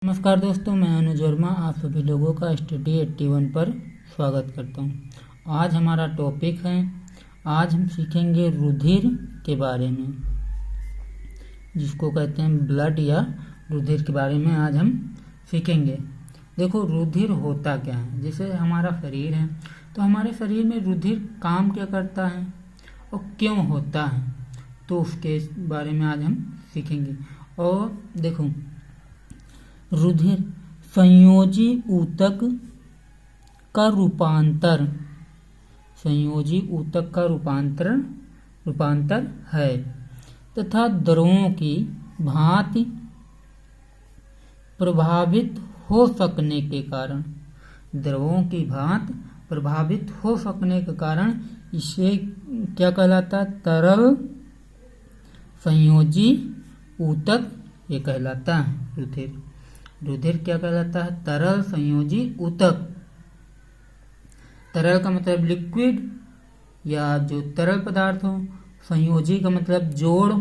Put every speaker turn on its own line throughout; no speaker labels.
नमस्कार दोस्तों, मैं अनुज वर्मा आप सभी लोगों का स्टडी 81 पर स्वागत करता हूं। आज हमारा टॉपिक है, आज हम सीखेंगे रुधिर के बारे में, जिसको कहते हैं ब्लड या रुधिर के बारे में आज हम सीखेंगे। देखो, रुधिर होता क्या है। जैसे हमारा शरीर है, तो हमारे शरीर में रुधिर काम क्या करता है और क्यों होता है, तो उसके बारे में आज हम सीखेंगे। और देखो, रुधिर संयोजी ऊतक का रूपांतर, संयोजी ऊतक का रूपांतर है तथा द्रवों की भांति प्रभावित हो सकने के कारण, द्रवों की भांति प्रभावित हो सकने के कारण इसे क्या कहलाता है? तरल संयोजी ऊतक ये कहलाता है। रुधिर क्या कहलाता है? तरल संयोजी ऊतक। तरल का मतलब लिक्विड या जो तरल पदार्थ हो, संयोजी का मतलब जोड़,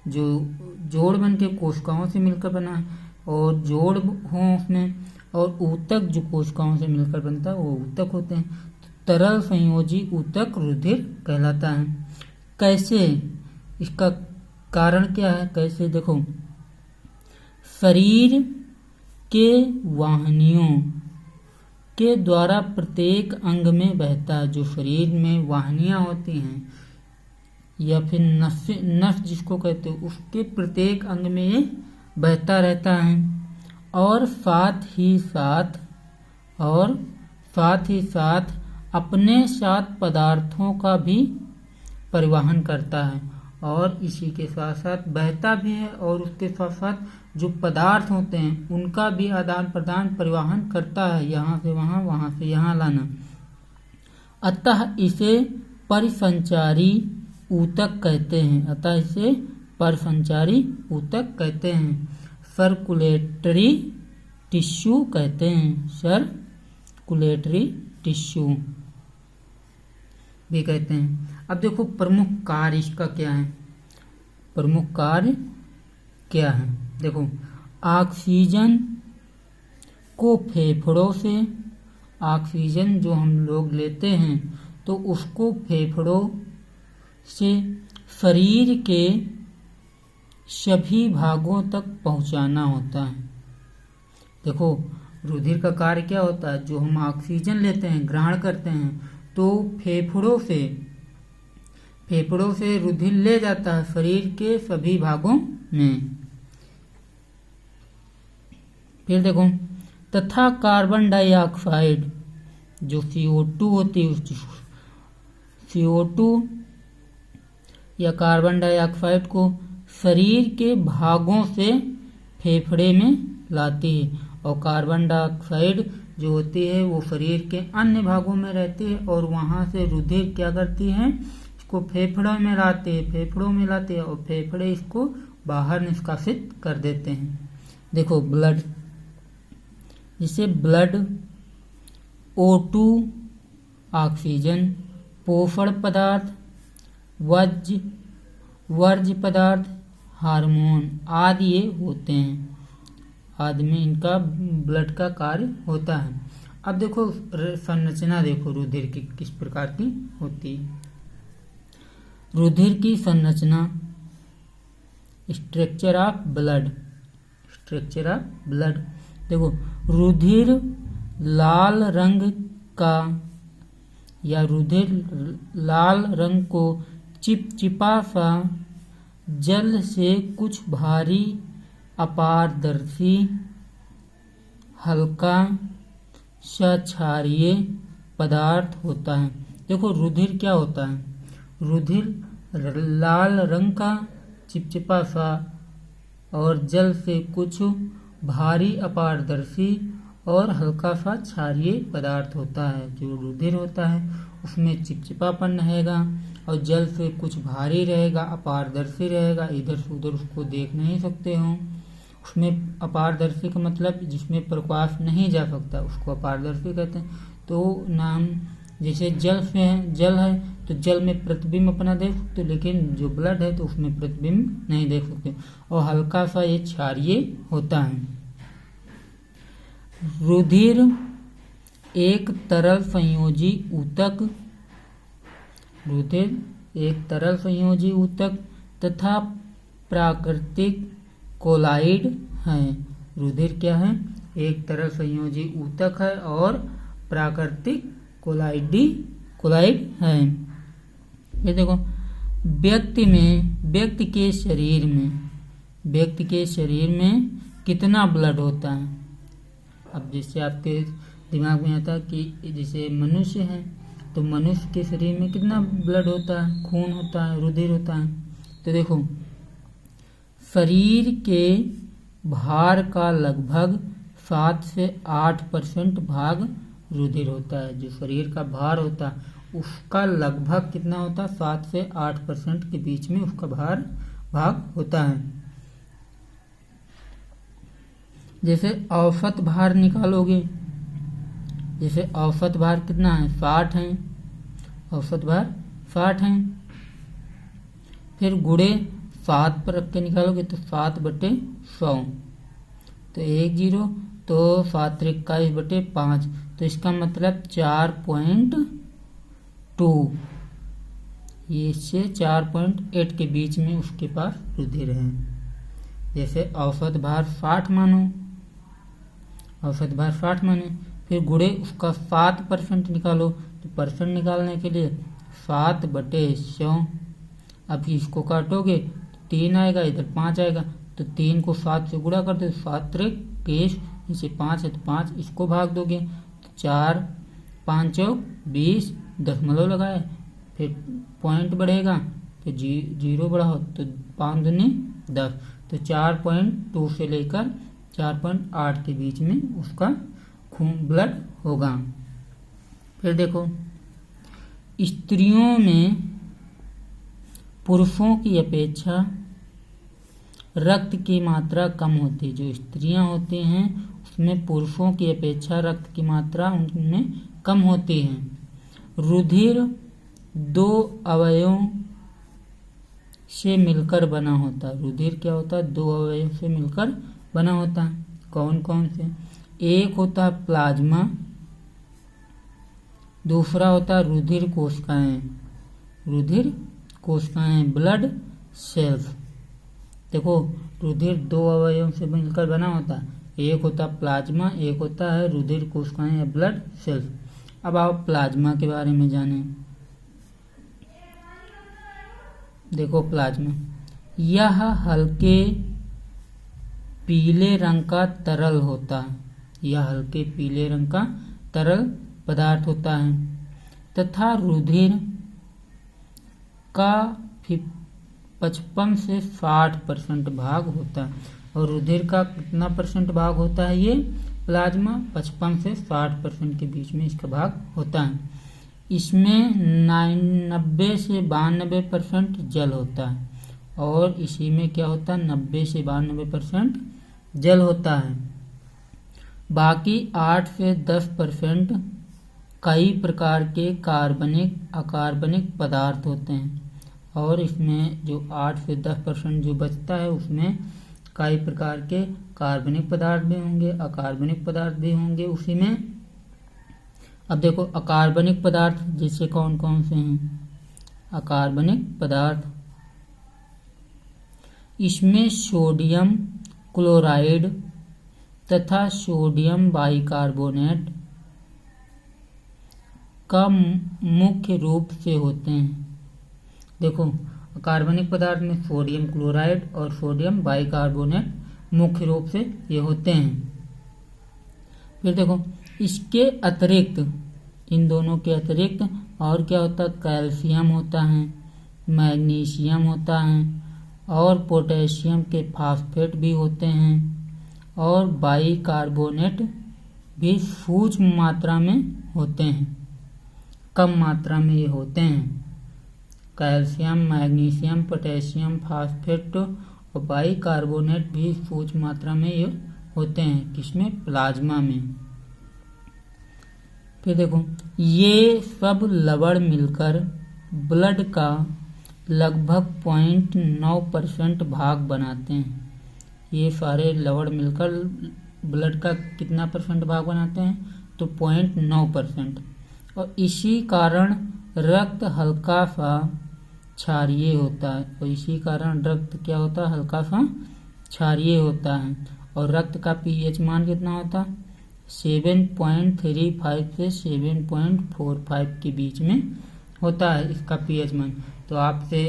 जो जोड़ बन के कोशिकाओं से मिलकर बना है और जोड़ हो उसमें, और ऊतक जो कोशिकाओं से मिलकर बनता है वो ऊतक होते हैं। तो तरल संयोजी ऊतक रुधिर कहलाता है। कैसे? इसका कारण क्या है? कैसे? देखो, शरीर के वाहिनियों के द्वारा प्रत्येक अंग में बहता है। जो शरीर में वाहिनियां होती हैं या फिर नस जिसको कहते हैं, उसके प्रत्येक अंग में ये बहता रहता है। और साथ ही साथ अपने साथ पदार्थों का भी परिवहन करता है। और इसी के साथ साथ बहता भी है और उसके साथ साथ जो पदार्थ होते हैं उनका भी आदान प्रदान परिवहन करता है, यहाँ से वहाँ, वहाँ से यहाँ लाना। अतः इसे परिसंचारी ऊतक कहते हैं। सर्कुलेटरी टिश्यू कहते हैं, सर्कुलेटरी टिश्यू भी कहते हैं। अब देखो, प्रमुख कार्य इसका क्या है? प्रमुख कार्य क्या है? देखो, ऑक्सीजन को फेफड़ों से, ऑक्सीजन जो हम लोग लेते हैं तो उसको फेफड़ों से शरीर के सभी भागों तक पहुंचाना होता है। देखो, रुधिर का कार्य क्या होता है? जो हम ऑक्सीजन लेते हैं, ग्रहण करते हैं, तो फेफड़ों से रुधिर ले जाता है शरीर के सभी भागों में। फिर देखो, तथा कार्बन डाइऑक्साइड जो CO2 होती है, CO2 या कार्बन डाइऑक्साइड को शरीर के भागों से फेफड़े में लाती है। और कार्बन डाइऑक्साइड जो होती है वो शरीर के अन्य भागों में रहती है और वहां से रुधिर क्या करती है? इसको फेफड़ों में लाते हैं और फेफड़े इसको बाहर निष्कासित कर देते हैं। देखो, ब्लड, जिसे ब्लड O2 ऑक्सीजन, पोषण पदार्थ, वर्ज्य पदार्थ, हार्मोन आदि ये होते हैं। आदि में इनका ब्लड का कार्य होता है। अब देखो, संरचना देखो रुधिर की किस प्रकार की होती है। रुधिर की संरचना, स्ट्रक्चर ऑफ ब्लड। देखो, रुधिर लाल रंग को चिपचिपा सा जल से कुछ भारी अपारदर्शी हल्का सा क्षारीय पदार्थ होता है। देखो, रुधिर क्या होता है? रुधिर लाल रंग का चिपचिपा सा और जल से कुछ भारी अपारदर्शी और हल्का सा क्षारीय पदार्थ होता है। जो रुधिर होता है उसमें चिपचिपापन रहेगा और जल से कुछ भारी रहेगा, अपारदर्शी रहेगा, इधर से उधर उसको देख नहीं सकते हो। उसमें अपारदर्शी का मतलब जिसमें प्रकाश नहीं जा सकता, उसको अपारदर्शी कहते हैं। तो नाम, जैसे जल है तो जल में प्रतिबिंब अपना देख सकते हो, लेकिन जो ब्लड है तो उसमें प्रतिबिंब नहीं देख सकते। और हल्का सा ये क्षारीय होता है। रुधिर एक तरल संयोजी ऊतक, रुधिर एक तरल संयोजी ऊतक तथा प्राकृतिक कोलाइड है। रुधिर क्या है? एक तरल संयोजी ऊतक है और प्राकृतिक कोलाइड है। ये देखो, व्यक्ति के शरीर में कितना ब्लड होता है? अब जैसे आपके दिमाग में आता है कि जैसे मनुष्य है तो मनुष्य के शरीर में कितना ब्लड होता है? खून होता है, रुधिर होता है। तो देखो, शरीर के भार का लगभग 7 से 8% भाग रुधिर होता है। जो शरीर का भार होता है उसका लगभग कितना होता है? 7 से 8% के बीच में उसका भाग होता है। जैसे औसत भार निकालोगे, जैसे औसत भार कितना है? 60 है। औसत भार 60 है। फिर गुणे 7 पर रख के निकालोगे तो 7/100, तो 1 0, तो 7 21/5, तो इसका मतलब 4.2, ये से 4.8 के बीच में उसके पास रुधिर है। जैसे औसत भार 60 मानो, औसत भार 60 माने, फिर गुणे उसका 7% निकालो, तो परसेंट निकालने के लिए 7/100। अब इसको काटोगे तो 3 आएगा, इधर 5 आएगा, तो 3 को 7 से गुणा कर दो, 7 3 21, इसे 5 है तो 5, इसको भाग दोगे तो 4 5 20, दशमलव लगाए, फिर पॉइंट बढ़ेगा, फिर 0 बढ़ाओ तो 5 दूनी 10, तो 4.2 से लेकर 4.8 के बीच में उसका खून ब्लड होगा। फिर देखो, स्त्रियों में पुरुषों की अपेक्षा रक्त की मात्रा कम होती है। जो स्त्रियां होती हैं उसमें पुरुषों की अपेक्षा रक्त की मात्रा उनमें कम होती है। रुधिर 2 अवयवों से मिलकर बना होता है। रुधिर क्या होता है? 2 अवयवों से मिलकर बना होता है। कौन कौन से? एक होता है प्लाज्मा, दूसरा होता है रुधिर कोशिकाएं, ब्लड सेल्स। देखो, रुधिर 2 अवयवों से मिलकर बना होता है, एक होता है प्लाज्मा, एक होता है रुधिर कोशिकाएं या ब्लड सेल्स। अब आप प्लाज्मा के बारे में जानें। देखो, प्लाज्मा यह हल्के पीले रंग का तरल होता है, यह हल्के पीले रंग का तरल पदार्थ होता है तथा रुधिर का 55 से 60% भाग होता है। और रुधिर का कितना परसेंट भाग होता है? ये प्लाज्मा 55 से 60% के बीच में इसका भाग होता है। इसमें 90 से 92% जल होता है, और इसी में क्या होता है? 90 से 92% जल होता है। बाकी 8 से 10% कई प्रकार के कार्बनिक अकार्बनिक पदार्थ होते हैं, और इसमें जो 8 से 10% जो बचता है उसमें कई प्रकार के कार्बनिक पदार्थ भी होंगे, अकार्बनिक पदार्थ भी होंगे उसी में। अब देखो, अकार्बनिक पदार्थ जैसे कौन कौन से हैं? अकार्बनिक पदार्थ, इसमें सोडियम क्लोराइड तथा सोडियम बाइकार्बोनेट का मुख्य रूप से होते हैं। देखो, कार्बनिक पदार्थ में सोडियम क्लोराइड और सोडियम बाइकार्बोनेट मुख्य रूप से ये होते हैं। फिर देखो, इसके अतिरिक्त, इन दोनों के अतिरिक्त और क्या होता है? कैल्शियम होता है, मैग्नीशियम होता है, और पोटेशियम के फास्फेट भी होते हैं, और बाइकार्बोनेट भी सूक्ष्म मात्रा में होते हैं, कम मात्रा में ये होते हैं। कैल्शियम, मैग्नीशियम, पोटेशियम, फास्फेट और बाइकार्बोनेट भी सूक्ष्म मात्रा में ये होते हैं। किसमें? प्लाज्मा में। फिर देखो, ये सब लवण मिलकर ब्लड का लगभग 0.9% भाग बनाते हैं। ये सारे लवण मिलकर ब्लड का कितना परसेंट भाग बनाते हैं, तो 0.9%। और इसी कारण रक्त हल्का सा क्षारीय होता है, और इसी कारण रक्त क्या होता है, हल्का सा क्षारीय होता है। और रक्त का पीएच मान कितना होता है, 7.35 से 7.45 के बीच में होता है इसका पीएच मान। तो आपसे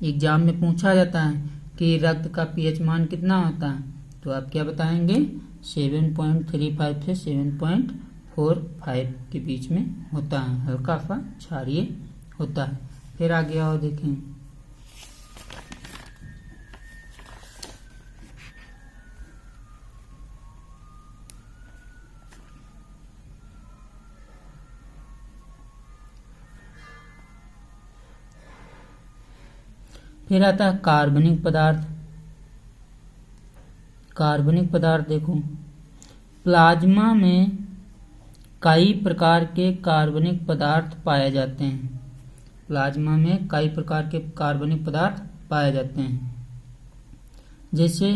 एग्जाम में पूछा जाता है कि रक्त का पीएच मान कितना होता है, तो आप क्या बताएंगे, 7.35 से 7.45 के बीच में होता है, हल्का सा क्षारीय होता है। फिर आगे आओ देखें, फिर आता है कार्बनिक पदार्थ। कार्बनिक पदार्थ देखो, प्लाज्मा में कई प्रकार के कार्बनिक पदार्थ पाए जाते हैं। प्लाज्मा में कई प्रकार के कार्बनिक पदार्थ पाए जाते हैं, जैसे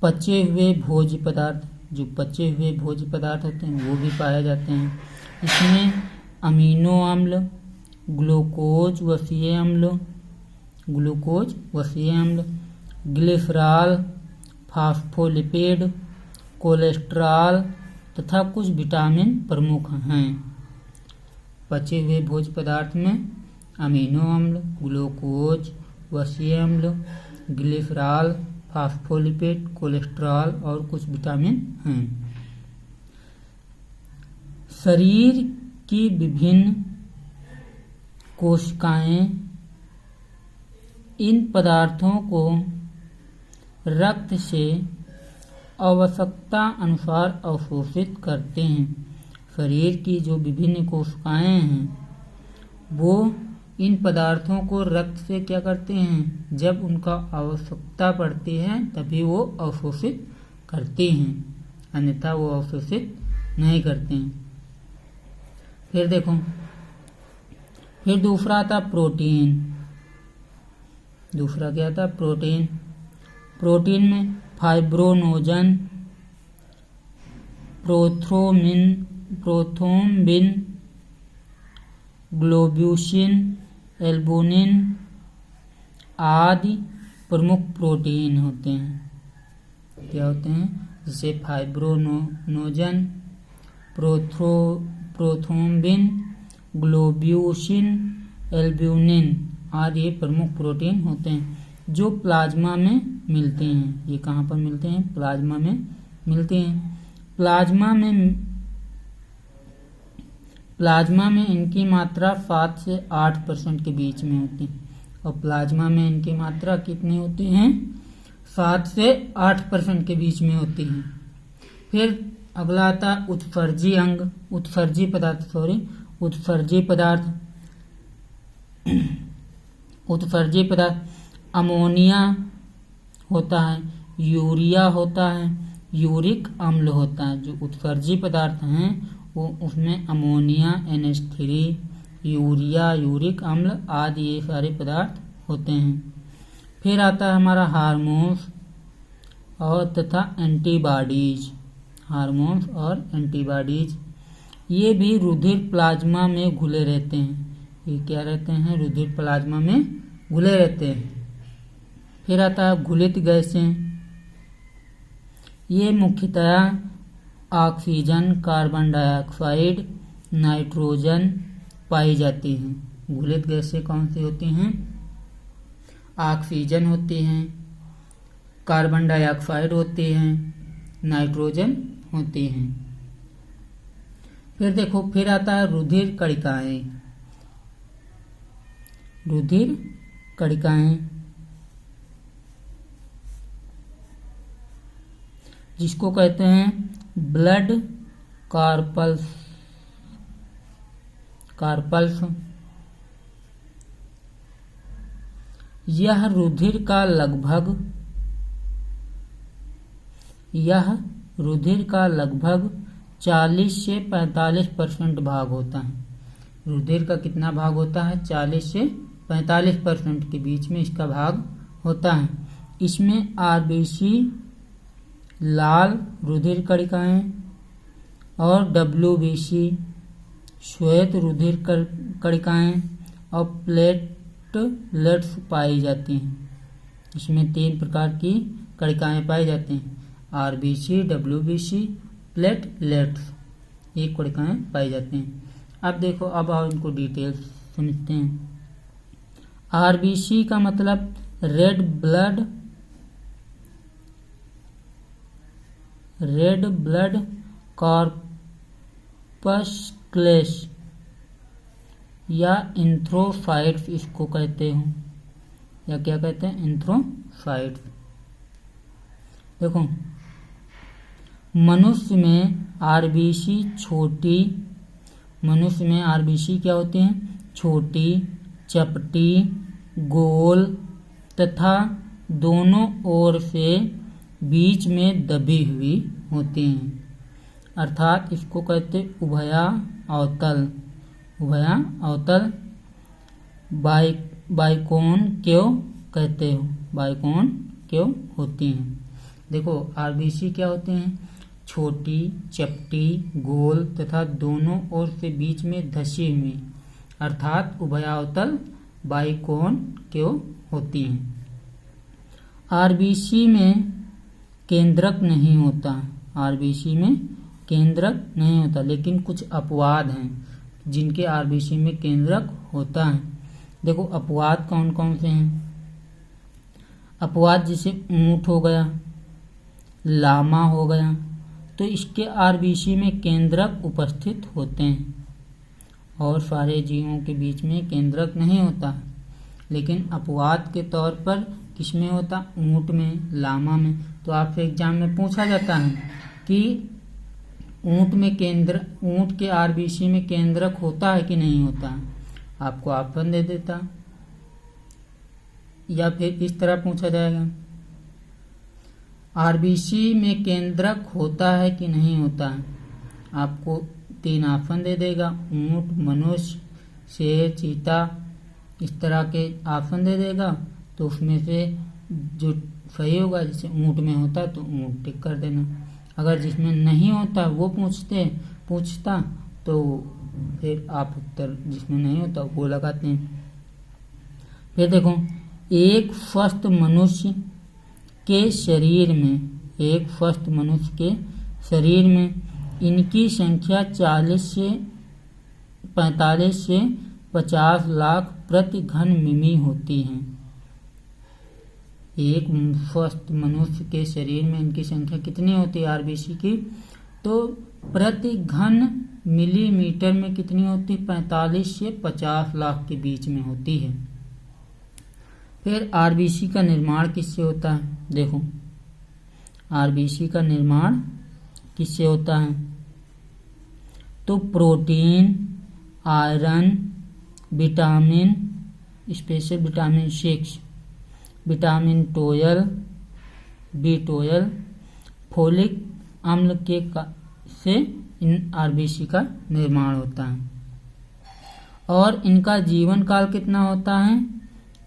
पचे हुए भोज्य पदार्थ, जो पचे हुए भोज्य पदार्थ होते हैं वो भी पाए जाते हैं। इसमें अमीनो अम्ल, ग्लूकोज वसीय अम्ल, ग्लिसरॉल, फास्फोलिपिड, कोलेस्ट्रॉल तथा कुछ विटामिन प्रमुख हैं। पचे हुए भोज्य पदार्थ में अमीनो अम्ल, ग्लूकोज वसीय अम्ल, ग्लिसरॉल, फास्फोलिपिड, कोलेस्ट्रॉल और कुछ विटामिन हैं। शरीर की विभिन्न कोशिकाएं इन पदार्थों को रक्त से आवश्यकता अनुसार अवशोषित करते हैं। शरीर की जो विभिन्न कोशिकाएं हैं वो इन पदार्थों को रक्त से क्या करते हैं, जब उनका आवश्यकता पड़ती है तभी वो अवशोषित करते हैं, अन्यथा वो अवशोषित नहीं करते हैं। फिर देखो, फिर दूसरा आता प्रोटीन। दूसरा क्या था, प्रोटीन। प्रोटीन में फाइब्रोनोजन, प्रोथ्रोम्बिन, ग्लोब्यूसिन, एल्बुमिन आदि प्रमुख प्रोटीन होते हैं। क्या होते हैं, जैसे फाइब्रोनोजन, प्रोथ्रोम्बिन, ग्लोब्यूसिन, एल्बुमिन आदि प्रमुख प्रोटीन होते हैं जो प्लाज्मा में मिलते हैं। ये कहाँ पर मिलते हैं, प्लाज्मा में मिलते हैं। प्लाज्मा में इनकी मात्रा 7 से 8% के बीच में होती है। और प्लाज्मा में इनकी मात्रा कितनी होती है, 7 से 8% के बीच में होती है। फिर अगला आता उत्सर्जी अंग, उत्सर्जी पदार्थ। उत्सर्जी पदार्थ अमोनिया होता है, यूरिया होता है, यूरिक अम्ल होता है। जो उत्सर्जी पदार्थ हैं वो उसमें अमोनिया, NH3, यूरिया, यूरिक अम्ल आदि ये सारे पदार्थ होते हैं। फिर आता है हमारा हार्मोन्स और तथा एंटीबॉडीज। हार्मोन्स और एंटीबॉडीज ये भी रुधिर प्लाज्मा में घुले रहते हैं। ये क्या रहते हैं, रुधिर प्लाज्मा में घुले रहते हैं। फिर आता है घुलित गैसें। ये मुख्यतः ऑक्सीजन, कार्बन डाइऑक्साइड, नाइट्रोजन पाई जाती हैं। घुलित गैसें कौन सी होती हैं, ऑक्सीजन होती हैं, कार्बन डाइऑक्साइड होती हैं, नाइट्रोजन होती हैं। फिर देखो, फिर आता है रुधिर कणिकाएं। रुधिर कणिकाएं जिसको कहते हैं ब्लड कार्पल्स। यह रुधिर का लगभग 40 से 45% भाग होता है। रुधिर का कितना भाग होता है, 40 से 45% के बीच में इसका भाग होता है। इसमें आरबीसी लाल रुधिर कणिकाएं, और WBC श्वेत रुधिर कणिकाएं और प्लेटलेट्स पाई जाती हैं। इसमें 3 प्रकार की कणिकाएं पाई जाती हैं, RBC, WBC, प्लेटलेट्स, ये कणिकाएं पाई जाती हैं। अब देखो, अब आओ इनको डिटेल्स समझते हैं। RBC का मतलब रेड ब्लड कॉर्पस्क्लेस या एंथ्रोसाइट्स इसको कहते हैं, या क्या कहते हैं, एंथ्रोसाइट्स। देखो, मनुष्य में RBC क्या होते हैं, छोटी, चपटी, गोल तथा दोनों ओर से बीच में दबी हुई होती हैं, अर्थात इसको कहते उभयाअवतल बाइकोन क्यों कहते हो, बाइकोन क्यों होती हैं। देखो, RBC क्या होते हैं, छोटी, चपटी, गोल तथा दोनों ओर से बीच में धसी हुई, अर्थात उभयाअवतल बाइकोन क्यों होती हैं। RBC में केंद्रक नहीं होता, लेकिन कुछ अपवाद हैं जिनके RBC में केंद्रक होता है। देखो, अपवाद कौन कौन से हैं। अपवाद जैसे ऊंट हो गया, लामा हो गया, तो इसके RBC में केंद्रक उपस्थित होते हैं, और सारे जीवों के बीच में केंद्रक नहीं होता, लेकिन अपवाद के तौर पर किसमें होता, ऊंट में, लामा में। तो आपसे एग्जाम में पूछा जाता है कि ऊंट के RBC में केंद्रक होता है कि नहीं होता, आपको ऑप्शन दे देता, या फिर इस तरह पूछा जाएगा, RBC में केंद्रक होता है कि नहीं होता है, आपको 3 ऑप्शन दे देगा, ऊंट, मनुष्य, शेर, चीता, इस तरह के ऑप्शन दे देगा। तो उसमें से जो सही होगा, जैसे ऊंट में होता तो ऊंट टिक कर देना, अगर जिसमें नहीं होता वो पूछता तो फिर आप उत्तर जिसमें नहीं होता वो लगाते हैं। फिर देखो, एक स्वस्थ मनुष्य के शरीर में इनकी संख्या 45 से 50 लाख प्रति घन मिमी होती है। एक स्वस्थ मनुष्य के शरीर में इनकी संख्या कितनी होती है RBC की, तो प्रति घन मिलीमीटर में कितनी होती है, 45 से 50 लाख के बीच में होती है। फिर RBC का निर्माण किससे होता है। देखो, RBC का निर्माण किससे होता है, तो protein, iron, vitamin, special vitamin 6, vitamin B12, folic अम्ल से इन RBC का निर्माण होता है। और इनका जीवन काल कितना होता है,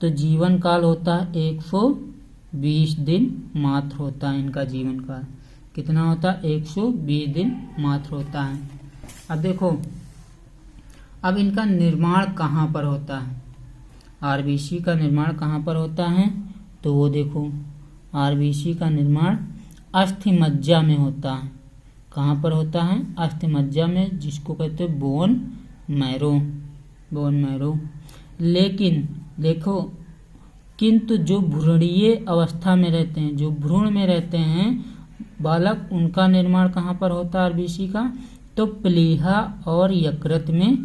तो जीवन काल होता है 120 दिन मात्र होता है। इनका जीवन काल कितना होता है, 120 दिन मात्र होता है। अब देखो, अब इनका निर्माण कहाँ पर होता है, RBC का निर्माण कहाँ पर होता है, तो वो देखो, RBC का निर्माण अस्थिमज्जा में होता है। कहाँ पर होता है, अस्थिमज्जा में, जिसको कहते हैं बोन मैरो। लेकिन देखो, किंतु जो भ्रूणीय अवस्था में रहते हैं, जो भ्रूण में रहते हैं बालक, उनका निर्माण कहाँ पर होता है RBC का, तो प्लीहा और यकृत में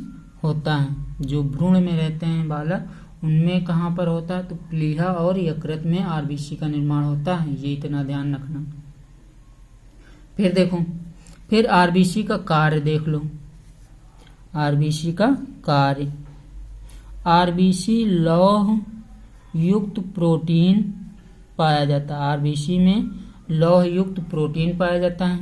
होता है। जो भ्रूण में रहते हैं बालक, उनमें कहाँ पर होता है, तो प्लीहा और यकृत में RBC का निर्माण होता है। ये इतना ध्यान रखना। फिर देखो, फिर RBC का कार्य देख लो। RBC का कार्य, RBC लौह युक्त प्रोटीन पाया जाता है। RBC में लौह युक्त प्रोटीन पाया जाता है,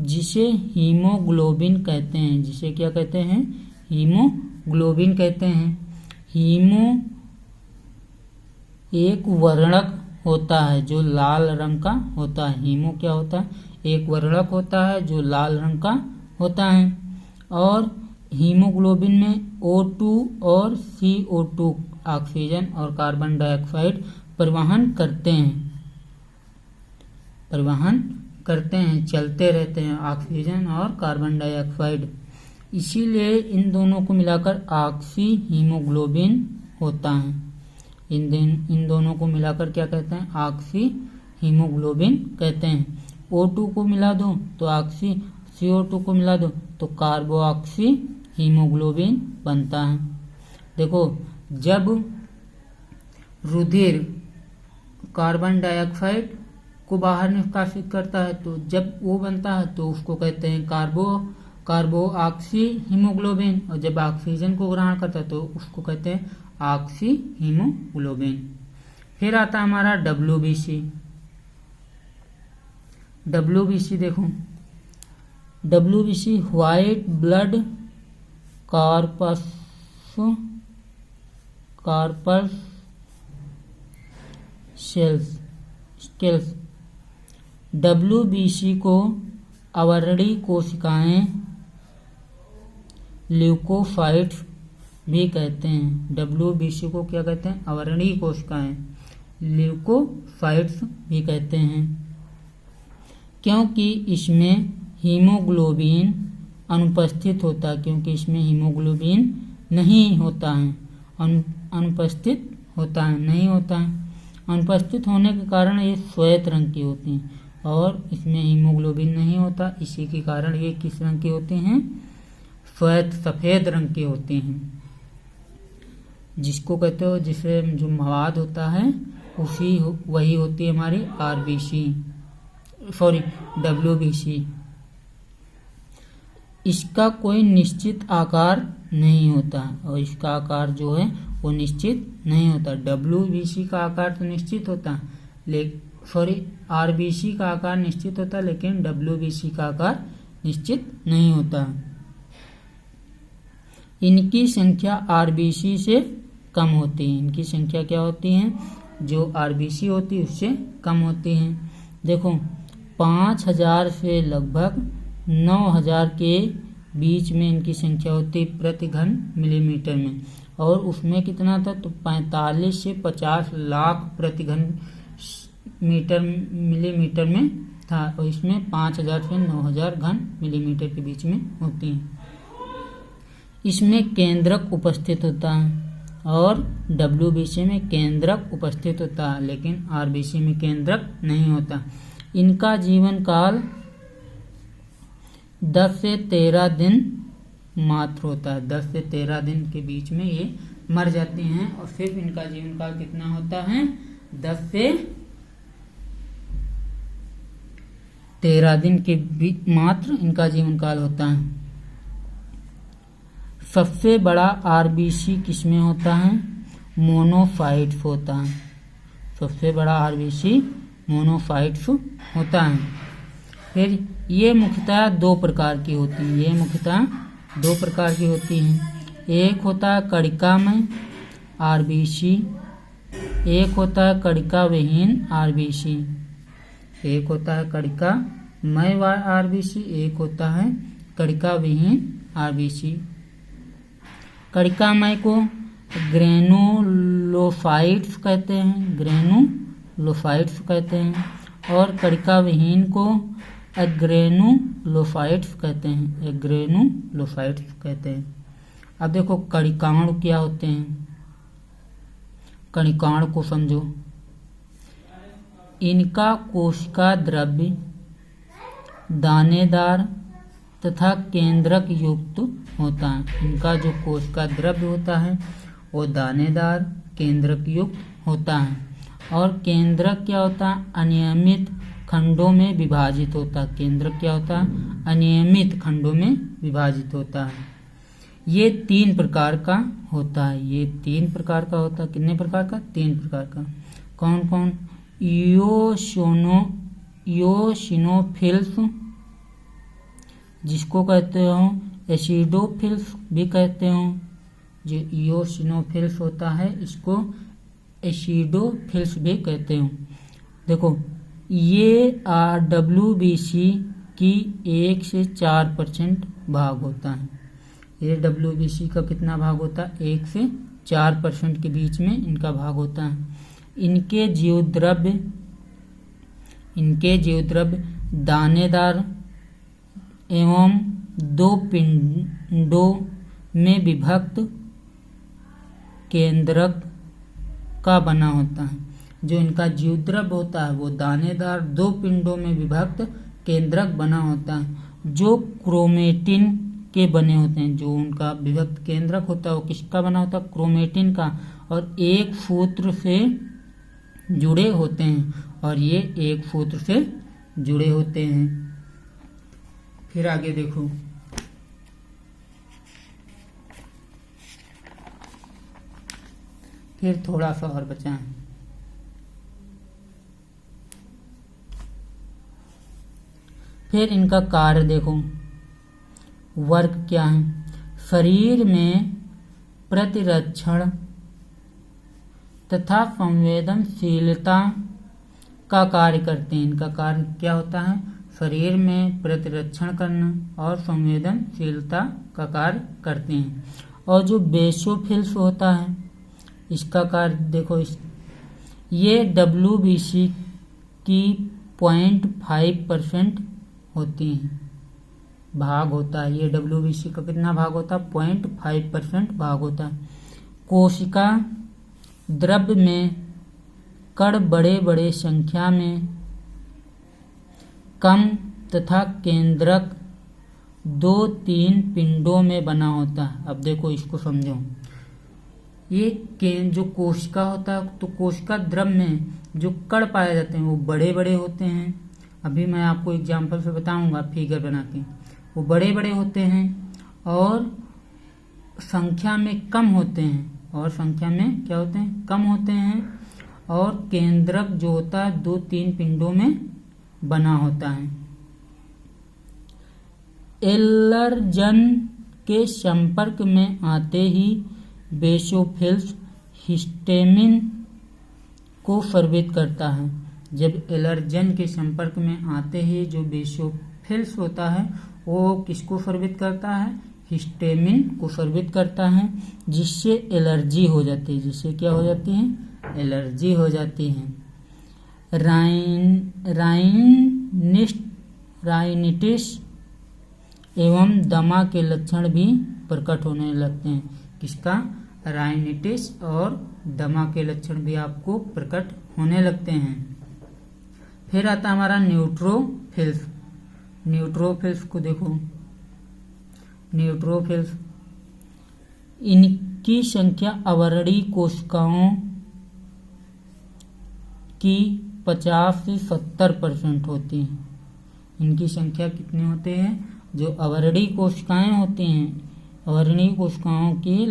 जिसे हीमोग्लोबिन कहते हैं। जिसे क्या कहते हैं, हीमोग्लोबिन कहते हैं। हीमो एक वर्णक होता है जो लाल रंग का होता है। हीमो क्या होता है, एक वर्णक होता है जो लाल रंग का होता है। और हीमोग्लोबिन में O2 और CO2 ऑक्सीजन और कार्बन डाइऑक्साइड परिवहन करते हैं, चलते रहते हैं, ऑक्सीजन और कार्बन डाइऑक्साइड। इसीलिए इन दोनों को मिलाकर ऑक्सी हीमोग्लोबिन होता है। इन दोनों को मिलाकर क्या कहते हैं, ऑक्सी हीमोग्लोबिन कहते हैं। O2 को मिला दो तो ऑक्सी, CO2 को मिला दो तो कार्बोऑक्सी हीमोग्लोबिन बनता है। देखो, जब रुधिर कार्बन डाइऑक्साइड को बाहर निष्कासित करता है तो जब वो बनता है तो उसको कहते हैं कार्बोऑक्सी हीमोग्लोबिन, और जब ऑक्सीजन को ग्रहण करता है तो उसको कहते हैं ऑक्सी हीमोग्लोबिन। फिर आता है हमारा WBC। देखो, WBC white blood corpus cells. WBC को अवर्णीय कोशिकाएं ल्यूकोसाइट्स भी कहते हैं। WBC को क्या कहते हैं, अवर्णीय कोशिकाएं ल्यूकोसाइट्स भी कहते हैं, क्योंकि इसमें हीमोग्लोबिन अनुपस्थित होता है। क्योंकि इसमें हीमोग्लोबिन नहीं होता है, अनुपस्थित होता है, नहीं होता है। अनुपस्थित होने के कारण ये श्वेत रंग की होती हैं, और इसमें हीमोग्लोबिन नहीं होता, इसी के कारण ये किस रंग की होती हैं, श्वेत सफेद रंग की होती हैं। जिसको कहते हो, जिसे जो मवाद होता है वही होती है हमारी WBC। इसका कोई निश्चित आकार नहीं होता, और इसका आकार जो है वो निश्चित नहीं होता। WBC का आकार तो निश्चित होता, RBC का आकार निश्चित होता, लेकिन WBC का आकार निश्चित नहीं होता। इनकी संख्या RBC से कम होती है। इनकी संख्या क्या होती है, जो RBC होती है उससे कम होती है। देखो, 5000 से लगभग 9000 के बीच में इनकी संख्या होती है प्रति घन मिलीमीटर में, और उसमें कितना था तो 45 से 50 लाख प्रति घन मिलीमीटर में था, और इसमें 5000 से 9000 घन मिलीमीटर के बीच में होती है। इसमें केंद्रक उपस्थित होता है, और WBC में केंद्रक उपस्थित होता है, लेकिन RBC में केंद्रक नहीं होता। इनका जीवन काल 10 से 13 दिन मात्र होता है। 10 से 13 दिन के बीच में ये मर जाती हैं, और सिर्फ इनका जीवन काल कितना होता है, 10 से 13 दिन के मात्र इनका जीवन काल होता है। सबसे बड़ा RBC किसमें होता है, मोनोसाइट्स होता है। सबसे बड़ा RBC मोनोसाइट्स होता है। फिर ये मुख्यतः दो प्रकार की होती हैं। एक होता है कणिकामय RBC, एक होता है कणिका विहीन RBC। एक होता है कणिकामय RBC, एक होता है कणिका विहीन RBC। कणिकामय को ग्रेनुलोसाइट्स कहते हैं, और कणिका विहीन को एग्रेनुलोसाइट्स कहते हैं। अब देखो, कणिकाणु क्या होते हैं, कणिकाणु को समझो। इनका कोशिका द्रव्य दानेदार तथा केंद्रक युक्त होता है। इनका जो कोशिका द्रव्य होता है वो दानेदार केंद्रक युक्त होता है, और केंद्रक क्या होता है, अनियमित खंडों में विभाजित होता है। केंद्रक क्या होता है, अनियमित खंडों में विभाजित होता है। ये 3 प्रकार का होता है। कितने प्रकार का, 3 प्रकार का। कौन कौन, इयोसिनोफिल्स, जिसको कहते हो एसिडोफिल्स भी कहते हो। जो इयोसिनोफिल्स होता है इसको एसिडोफिल्स भी कहते हो। देखो ये WBC की 1 से 4% भाग होता है। ये WBC का कितना भाग होता है? 1 से 4% के बीच में इनका भाग होता है। इनके जीवद्रव्य दानेदार एवं 2 पिंडों में विभक्त केंद्रक का बना होता है। जो इनका जीवद्रव्य होता है वो दानेदार 2 पिंडों में विभक्त केंद्रक बना होता है, जो क्रोमेटिन के बने होते हैं। जो उनका विभक्त केंद्रक होता है वो किसका बना होता है? क्रोमेटिन का, और एक सूत्र से जुड़े होते हैं, और ये एक सूत्र से जुड़े होते हैं। फिर आगे देखो, फिर थोड़ा सा और बचा है। फिर इनका कार्य देखो, वर्क क्या है? शरीर में प्रतिरक्षण तथा संवेदनशीलता का कार्य करते हैं। इनका कार्य क्या होता है? शरीर में प्रतिरक्षण करना और संवेदनशीलता का कार्य करते हैं। और जो बेसोफिल्स होता है इसका कार्य देखो, ये WBC की 0.5% होती हैं, भाग होता है। ये WBC का कितना भाग होता है? 0.5% भाग होता है। कोशिका द्रव्य में कण बड़े बड़े संख्या में कम तथा केंद्रक 2-3 पिंडों में बना होता है। अब देखो इसको समझो, ये जो कोशिका होता है, तो कोशिका द्रव्य में जो कण पाए जाते हैं वो बड़े बड़े होते हैं। अभी मैं आपको एग्जाम्पल से बताऊंगा फिगर बना के। वो बड़े बड़े होते हैं और संख्या में कम होते हैं, और संख्या में क्या होते हैं? कम होते हैं। और केंद्रक जो होता है 2-3 पिंडों में बना होता है। एलर्जन के संपर्क में आते ही बेसोफिल्स हिस्टामिन को स्रावित करता है। जब एलर्जन के संपर्क में आते ही जो बेसोफिल्स होता है वो किसको स्रावित करता है? हिस्टामिन को स्रावित करता है, जिससे एलर्जी हो जाती है। जिससे क्या हो जाती है? एलर्जी हो जाती है। राइनिटिस एवं दमा के लक्षण भी प्रकट होने लगते हैं। किसका? राइनिटिस और दमा के लक्षण भी आपको प्रकट होने लगते हैं। फिर आता हमारा न्यूट्रोफिल्स। न्यूट्रोफिल्स को देखो, न्यूट्रोफिल्स इनकी संख्या अवर्णीय कोशिकाओं की 50 से 70% होती है। इनकी संख्या कितनी होती है? जो अवर्णीय कोशिकाएं होती हैं, अवर्णीय कोशिकाओं की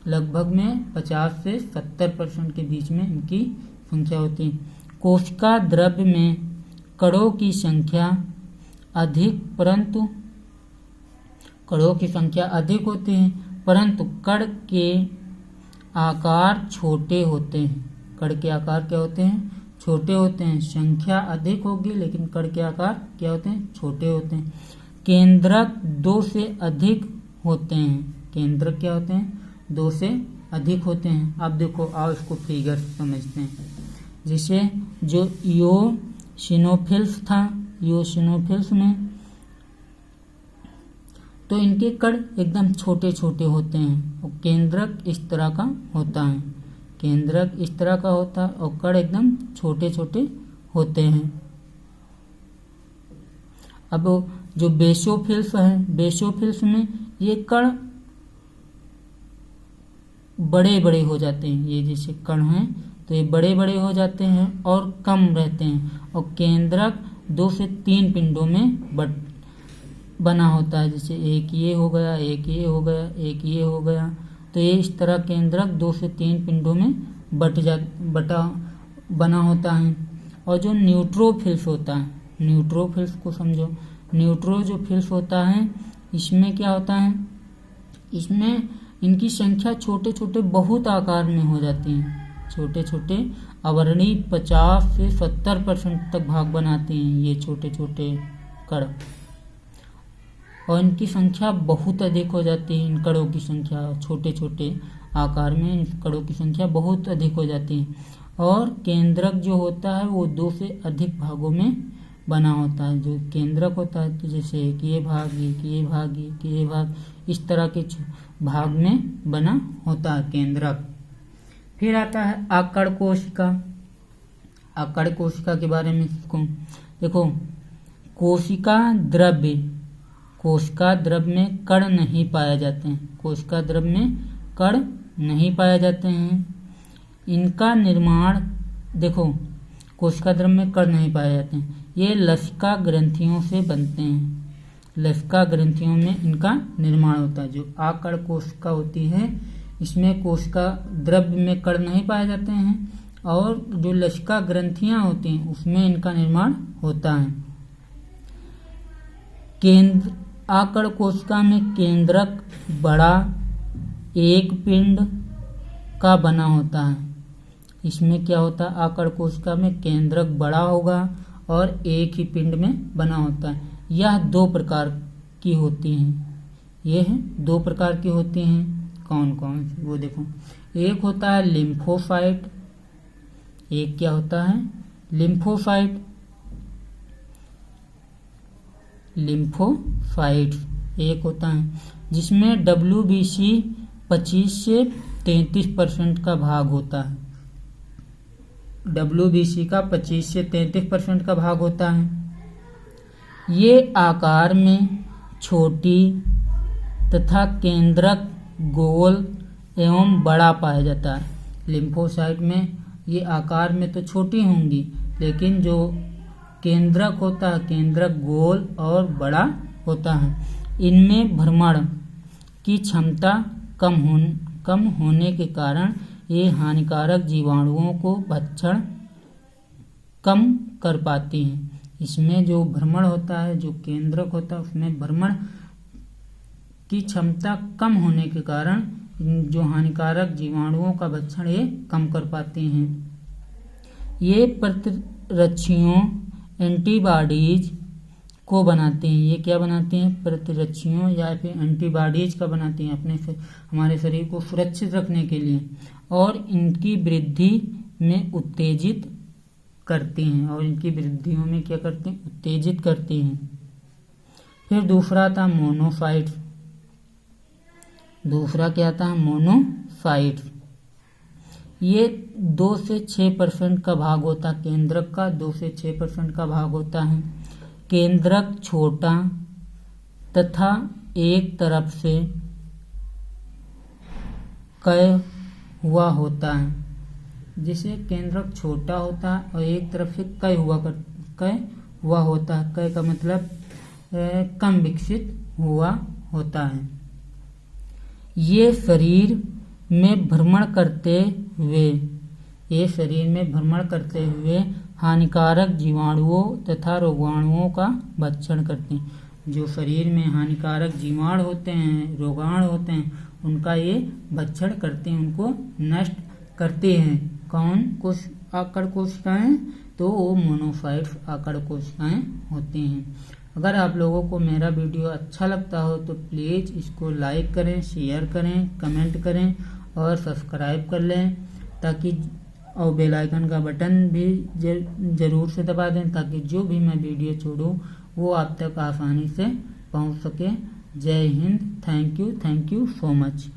लगभग में 50 से 70% के बीच में इनकी संख्या होती है। कोशिका द्रव्य में कणों की संख्या अधिक, परंतु कणों की संख्या अधिक होती है, परंतु कण के आकार छोटे होते हैं। कण के आकार क्या होते हैं? छोटे होते हैं। संख्या अधिक होगी लेकिन कण के आकार क्या होते हैं? छोटे होते हैं। केंद्रक 2 से अधिक होते हैं। केंद्रक क्या होते हैं? 2 से अधिक होते हैं। अब देखो, आओ इसको फिगर समझते हैं। जैसे जो इओसिनोफिल्स था, इओसिनोफिल्स में तो इनके कण एकदम छोटे छोटे होते हैं और केंद्रक इस तरह का होता है। केंद्रक इस तरह का होता है और कण एकदम छोटे छोटे होते हैं। अब जो बेसोफिल्स है, बेसोफिल्स में ये कण बड़े बड़े हो जाते हैं। ये जैसे कण हैं तो ये बड़े बड़े हो जाते हैं और कम रहते हैं, और केंद्रक 2 से 3 पिंडों में बना होता है। जैसे एक ये हो गया, एक ये हो गया, एक ये हो गया। तो ये इस तरह केंद्रक 2 से 3 पिंडों में बना होता है। और जो न्यूट्रोफिल्स होता है, न्यूट्रोफिल्स को समझो। न्यूट्रोफिल्स होता है, इसमें क्या होता है? इसमें इनकी संख्या छोटे छोटे बहुत आकार में हो जाती है। छोटे छोटे अवर्णी 50 से 70% तक भाग बनाते हैं ये छोटे छोटे कण, और इनकी संख्या बहुत अधिक हो जाती है। इन कणों की संख्या छोटे छोटे आकार में इन कणों की संख्या बहुत अधिक हो जाती है, और केंद्रक जो होता है वो 2 से अधिक भागों में बना होता है। जो केंद्रक होता है तो जैसे एक ये भाग, एक ये भाग, एक ये भाग, इस तरह के भाग में बना होता है केंद्रक। फिर आता है आकड़ कोशिका। आकड़ कोशिका के बारे में देखो, कोशिका द्रव्य में कण नहीं पाए जाते हैं। कोशिका द्रव्य में कण नहीं पाए जाते हैं। इनका निर्माण देखो, कोशिका द्रव्य में कण नहीं पाए जाते हैं। ये लसिका ग्रंथियों से बनते हैं। लसिका ग्रंथियों में इनका निर्माण होता है। जो आकड़ कोशिका होती है इसमें कोशिका द्रव्य में कण नहीं पाए जाते हैं, और जो लसिका ग्रंथियां होती हैं उसमें इनका निर्माण होता है। आकड़ कोशिका में केंद्रक बड़ा एक पिंड का बना होता है। इसमें क्या होता है, आकड़ कोशिका में केंद्रक बड़ा होगा और एक ही पिंड में बना होता है। यह 2 प्रकार की होती हैं। यह 2 प्रकार की होती हैं। कौन कौन सी, वो देखो। एक होता है लिम्फोसाइट। एक क्या होता है, लिम्फोसाइट। लिम्फोसाइट्स एक होता है जिसमें WBC 25 से 33% का भाग होता है। WBC का 25 से 33% का भाग होता है। ये आकार में छोटी तथा केंद्रक गोल एवं बड़ा पाया जाता है। लिम्फोसाइट में ये आकार में तो छोटी होंगी, लेकिन जो केंद्रक होता है केंद्रक गोल और बड़ा होता है। इनमें भ्रमण की क्षमता कम होने के कारण ये हानिकारक जीवाणुओं को भक्षण कम कर पाती हैं। इसमें जो भ्रमण होता है, जो केंद्रक होता है, उसमें भ्रमण की क्षमता कम होने के कारण जो हानिकारक जीवाणुओं का भक्षण ये कम कर पाते हैं। ये प्रतिरक्षियों एंटीबॉडीज को बनाते हैं। ये क्या बनाते हैं, प्रतिरक्षियों या फिर एंटीबॉडीज का बनाते हैं अपने से हमारे शरीर को सुरक्षित रखने के लिए, और इनकी वृद्धि में उत्तेजित करते हैं। और इनकी वृद्धियों में क्या करते हैं, उत्तेजित करते हैं। फिर दूसरा था मोनोसाइट्स। दूसरा क्या था, मोनोसाइट्स। ये 2 से 6% का भाग होता है। केंद्रक का 2 से 6% का भाग होता है। केंद्रक छोटा तथा एक तरफ से कय हुआ होता है। जिसे केंद्रक छोटा होता है और एक तरफ से कय हुआ होता है। कय का मतलब कम विकसित हुआ होता है। ये शरीर में भ्रमण करते हुए हानिकारक जीवाणुओं तथा रोगाणुओं का भक्षण करते हैं। जो शरीर में हानिकारक जीवाणु होते हैं, रोगाणु होते हैं, उनका ये भक्षण करते हैं, उनको नष्ट करते हैं। कौन आकड़ कोशिकाएं, तो वो मोनोसाइट्स आकड़ कोशिकाएं होती हैं। अगर आप लोगों को मेरा वीडियो अच्छा लगता हो तो प्लीज़ इसको लाइक करें, शेयर करें, कमेंट करें और सब्सक्राइब कर लें, ताकि और बेल आइकन का बटन भी ज़रूर से दबा दें, ताकि जो भी मैं वीडियो छोड़ूं वो आप तक आसानी से पहुंच सके। जय Hind. Thank you so much.